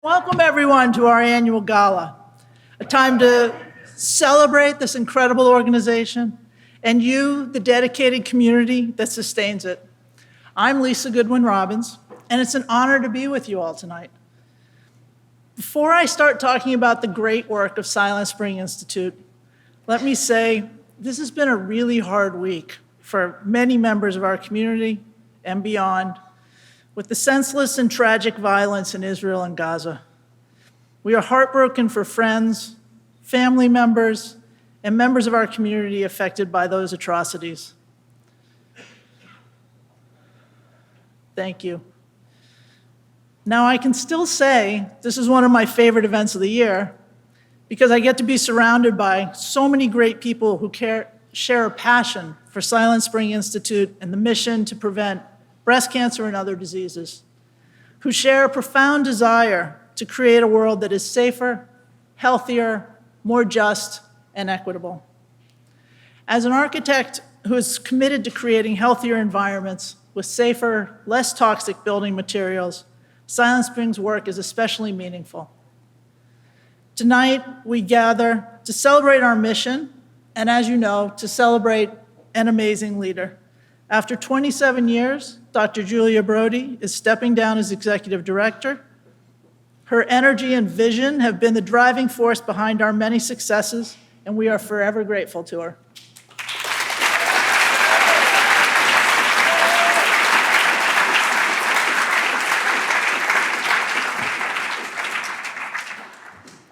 Welcome everyone to our annual Gala, a time to celebrate this incredible organization and you, the dedicated community that sustains it. I'm Lisa Goodwin Robbins, and it's an honor to be with you all tonight. Before I start talking about the great work of Silent Spring Institute, let me say this has been a really hard week for many members of our community and beyond, with the senseless and tragic violence in Israel and Gaza. We are heartbroken for friends, family members, and members of our community affected by those atrocities. Thank you. Now, I can still say this is one of my favorite events of the year because I get to be surrounded by so many great people who share a passion for Silent Spring Institute and the mission to prevent breast cancer and other diseases, who share a profound desire to create a world that is safer, healthier, more just, and equitable. As an architect who is committed to creating healthier environments with safer, less toxic building materials, Silent Spring's work is especially meaningful. Tonight, we gather to celebrate our mission, and as you know, to celebrate an amazing leader. After 27 years, Dr. Julia Brody is stepping down as executive director. Her energy and vision have been the driving force behind our many successes, and we are forever grateful to her.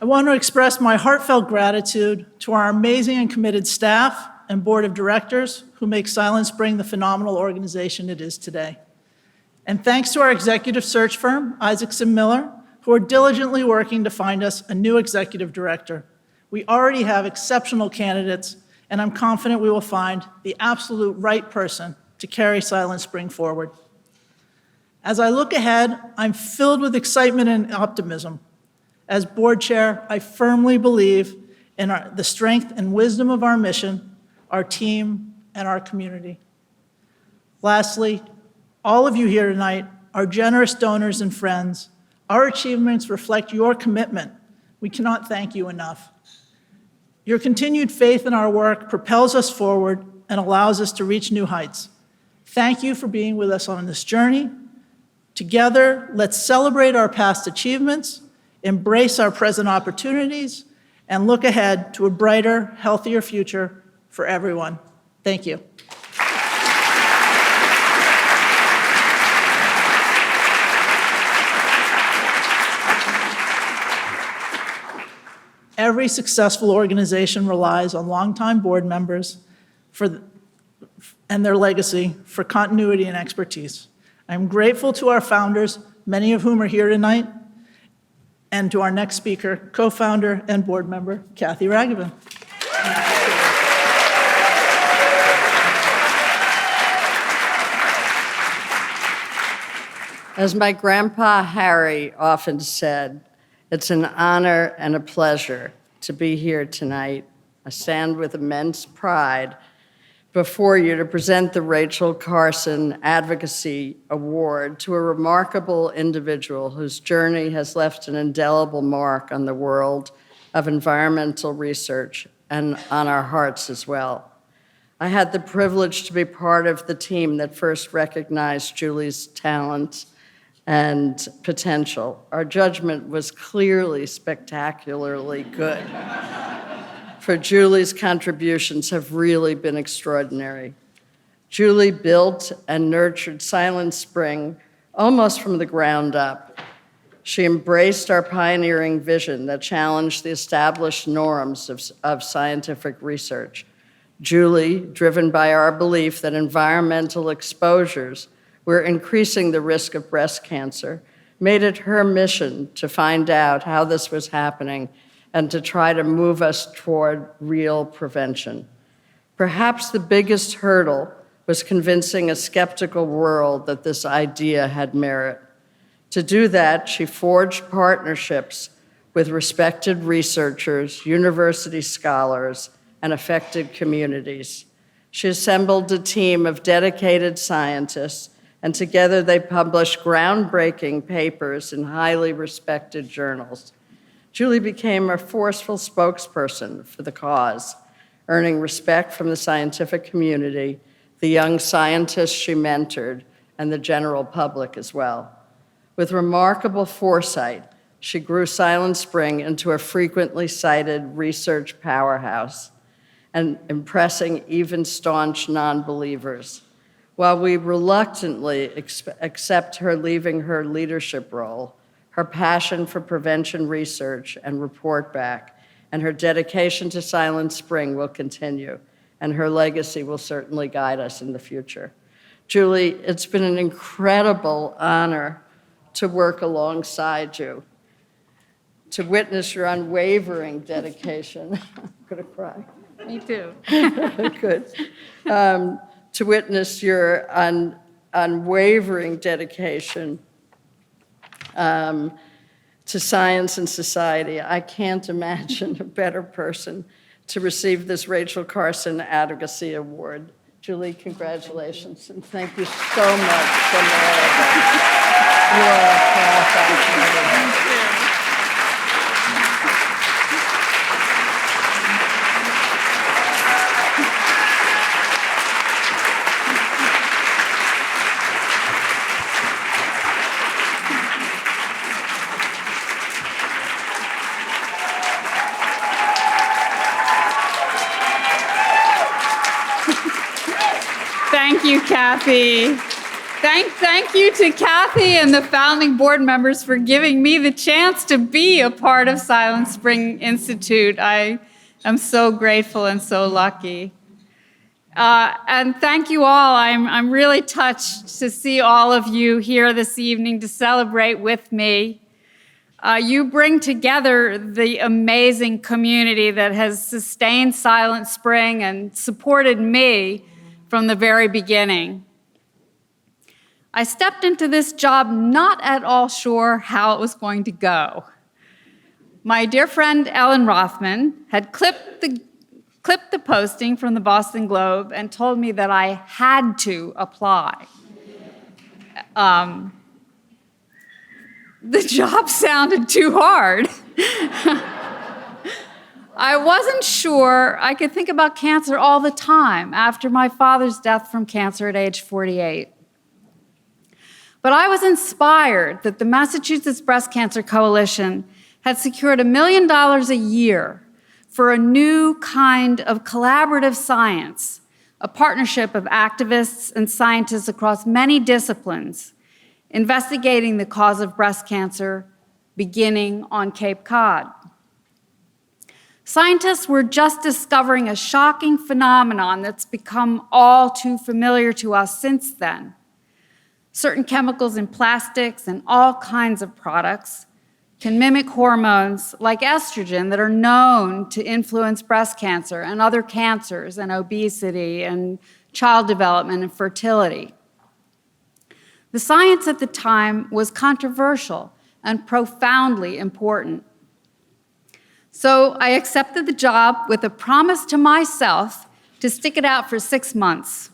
I want to express my heartfelt gratitude to our amazing and committed staff and board of directors who make Silent Spring the phenomenal organization it is today. And thanks to our executive search firm, Isaacson Miller, who are diligently working to find us a new executive director. We already have exceptional candidates, and I'm confident we will find the absolute right person to carry Silent Spring forward. As I look ahead, I'm filled with excitement and optimism. As board chair, I firmly believe in the strength and wisdom of our mission, our team, and our community. Lastly, all of you here tonight are generous donors and friends. Our achievements reflect your commitment. We cannot thank you enough. Your continued faith in our work propels us forward and allows us to reach new heights. Thank you for being with us on this journey. Together, let's celebrate our past achievements, embrace our present opportunities, and look ahead to a brighter, healthier future for everyone. Thank you. Every successful organization relies on longtime board members and their legacy for continuity and expertise. I'm grateful to our founders, many of whom are here tonight, and to our next speaker, co-founder and board member, Cathie Ragovin. As my grandpa Harry often said, it's an honor and a pleasure to be here tonight. I stand with immense pride before you to present the Rachel Carson Advocacy Award to a remarkable individual whose journey has left an indelible mark on the world of environmental research and on our hearts as well. I had the privilege to be part of the team that first recognized Julie's talent and potential. Our judgment was clearly spectacularly good. For Julie's contributions have really been extraordinary. Julie built and nurtured Silent Spring almost from the ground up. She embraced our pioneering vision that challenged the established norms of scientific research. Julie, driven by our belief that environmental exposures were increasing the risk of breast cancer, made it her mission to find out how this was happening and to try to move us toward real prevention. Perhaps the biggest hurdle was convincing a skeptical world that this idea had merit. To do that, she forged partnerships with respected researchers, university scholars, and affected communities. She assembled a team of dedicated scientists and together they published groundbreaking papers in highly respected journals. Julie became a forceful spokesperson for the cause, earning respect from the scientific community, the young scientists she mentored, and the general public as well. With remarkable foresight, she grew Silent Spring into a frequently cited research powerhouse and impressing even staunch non-believers. While we reluctantly accept her leaving her leadership role, her passion for prevention research and report back, and her dedication to Silent Spring will continue, and her legacy will certainly guide us in the future. Julie, it's been an incredible honor to work alongside you, to witness your unwavering dedication. I'm gonna cry. Me too. Good. To witness your unwavering dedication to science and society. I can't imagine a better person to receive this Rachel Carson Advocacy Award. Julie, congratulations, and thank you so much from all of us. You are a class act. Thank you, Cathie. Thank you to Cathie and the founding board members for giving me the chance to be a part of Silent Spring Institute. I am so grateful and so lucky. And thank you all. I'm really touched to see all of you here this evening to celebrate with me. You bring together the amazing community that has sustained Silent Spring and supported me from the very beginning. I stepped into this job not at all sure how it was going to go. My dear friend Ellen Rothman had clipped the posting from the Boston Globe and told me that I had to apply. The job sounded too hard. I wasn't sure I could think about cancer all the time after my father's death from cancer at age 48. But I was inspired that the Massachusetts Breast Cancer Coalition had secured $1 million a year for a new kind of collaborative science, a partnership of activists and scientists across many disciplines, investigating the cause of breast cancer, beginning on Cape Cod. Scientists were just discovering a shocking phenomenon that's become all too familiar to us since then. Certain chemicals in plastics and all kinds of products can mimic hormones like estrogen that are known to influence breast cancer and other cancers and obesity and child development and fertility. The science at the time was controversial and profoundly important. So I accepted the job with a promise to myself to stick it out for 6 months.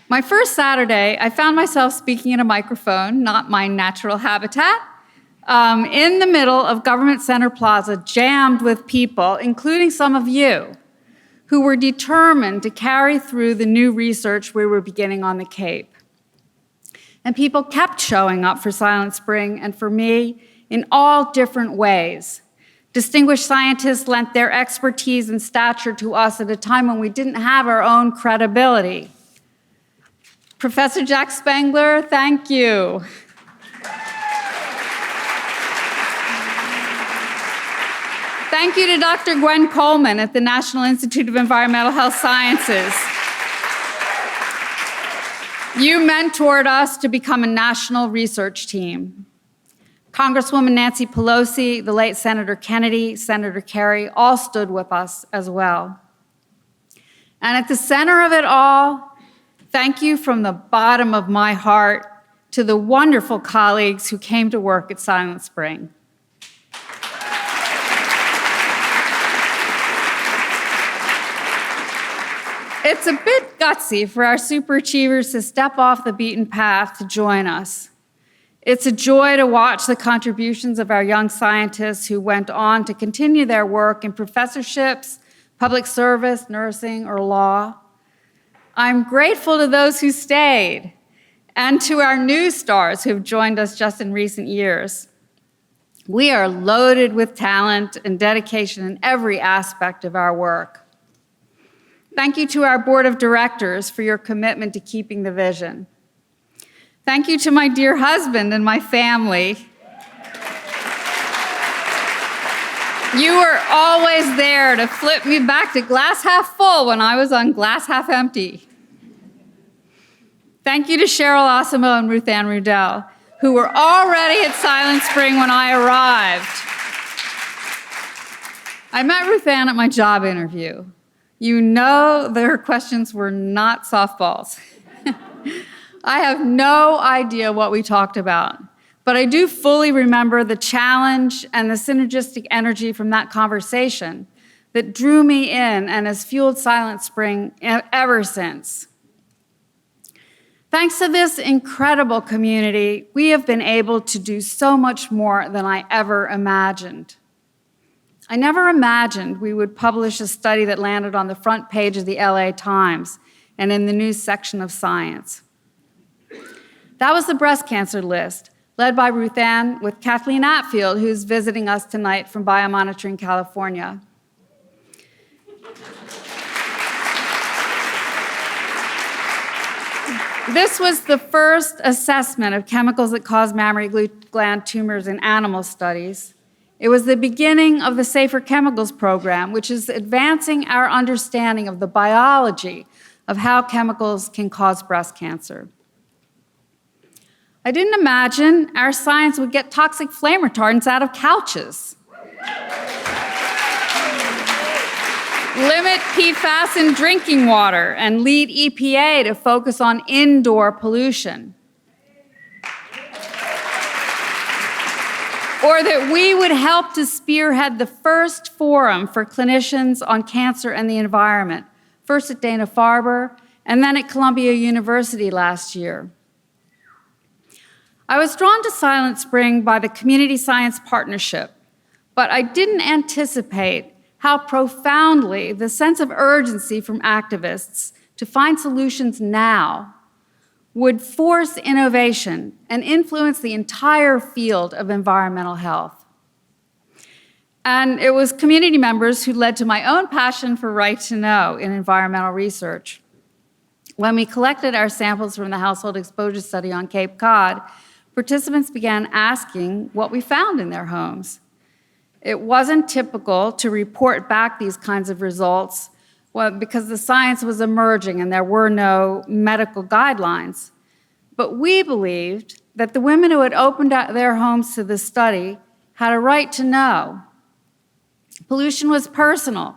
My first Saturday, I found myself speaking in a microphone, not my natural habitat, in the middle of Government Center Plaza, jammed with people, including some of you, who were determined to carry through the new research we were beginning on the Cape. And people kept showing up for Silent Spring and for me in all different ways. Distinguished scientists lent their expertise and stature to us at a time when we didn't have our own credibility. Professor Jack Spengler, thank you. Thank you to Dr. Gwen Coleman at the National Institute of Environmental Health Sciences. You mentored us to become a national research team. Congresswoman Nancy Pelosi, the late Senator Kennedy, Senator Kerry, all stood with us as well. And at the center of it all, thank you from the bottom of my heart to the wonderful colleagues who came to work at Silent Spring. It's a bit gutsy for our superachievers to step off the beaten path to join us. It's a joy to watch the contributions of our young scientists who went on to continue their work in professorships, public service, nursing, or law. I'm grateful to those who stayed and to our new stars who have joined us just in recent years. We are loaded with talent and dedication in every aspect of our work. Thank you to our board of directors for your commitment to keeping the vision. Thank you to my dear husband and my family. You were always there to flip me back to glass half full when I was on glass half empty. Thank you to Cheryl Osimo and Ruth Ann Rudell, who were already at Silent Spring when I arrived. I met Ruth Ann at my job interview. You know that her questions were not softballs. I have no idea what we talked about, but I do fully remember the challenge and the synergistic energy from that conversation that drew me in and has fueled Silent Spring ever since. Thanks to this incredible community, we have been able to do so much more than I ever imagined. I never imagined we would publish a study that landed on the front page of the LA Times and in the news section of Science. That was the breast cancer list, led by Ruth Ann with Kathleen Atfield, who's visiting us tonight from Biomonitoring, California. This was the first assessment of chemicals that cause mammary gland tumors in animal studies. It was the beginning of the Safer Chemicals program, which is advancing our understanding of the biology of how chemicals can cause breast cancer. I didn't imagine our science would get toxic flame retardants out of couches. Limit PFAS in drinking water and lead EPA to focus on indoor pollution. Or that we would help to spearhead the first forum for clinicians on cancer and the environment, first at Dana-Farber and then at Columbia University last year. I was drawn to Silent Spring by the Community Science Partnership, but I didn't anticipate how profoundly the sense of urgency from activists to find solutions now would force innovation and influence the entire field of environmental health. And it was community members who led to my own passion for right to know in environmental research. When we collected our samples from the household exposure study on Cape Cod, participants began asking what we found in their homes. It wasn't typical to report back these kinds of results because the science was emerging and there were no medical guidelines. But we believed that the women who had opened their homes to this study had a right to know. Pollution was personal,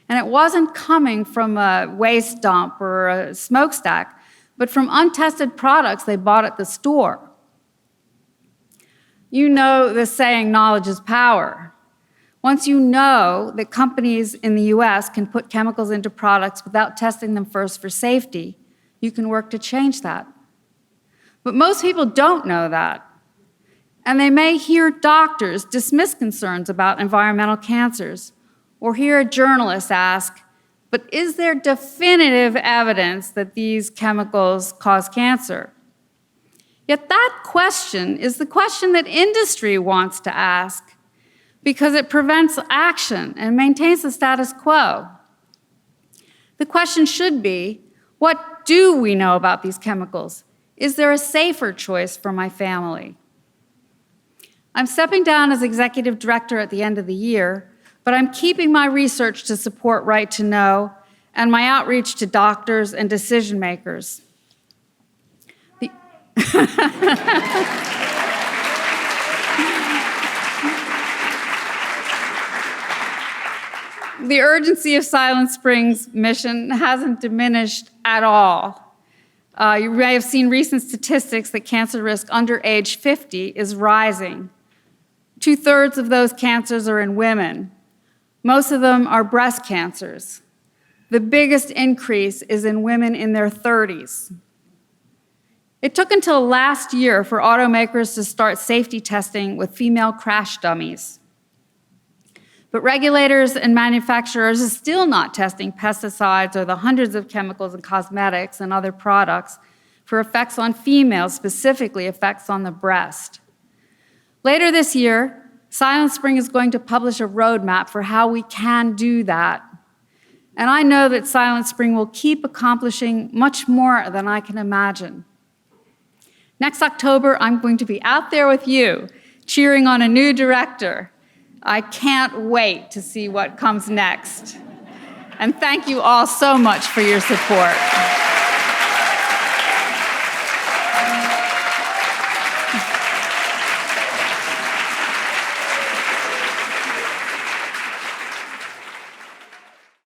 and it wasn't coming from a waste dump or a smokestack, but from untested products they bought at the store. You know the saying, knowledge is power. Once you know that companies in the US can put chemicals into products without testing them first for safety, you can work to change that. But most people don't know that. And they may hear doctors dismiss concerns about environmental cancers, or hear a journalist ask, but is there definitive evidence that these chemicals cause cancer? Yet that question is the question that industry wants to ask, because it prevents action and maintains the status quo. The question should be, what do we know about these chemicals? Is there a safer choice for my family? I'm stepping down as executive director at the end of the year, but I'm keeping my research to support right to know and my outreach to doctors and decision makers. The urgency of Silent Spring's mission hasn't diminished at all. You may have seen recent statistics that cancer risk under age 50 is rising. 2/3 of those cancers are in women. Most of them are breast cancers. The biggest increase is in women in their 30s. It took until last year for automakers to start safety testing with female crash dummies. But regulators and manufacturers are still not testing pesticides or the hundreds of chemicals in cosmetics and other products for effects on females, specifically effects on the breast. Later this year, Silent Spring is going to publish a roadmap for how we can do that. And I know that Silent Spring will keep accomplishing much more than I can imagine. Next October, I'm going to be out there with you, cheering on a new director. I can't wait to see what comes next. And thank you all so much for your support.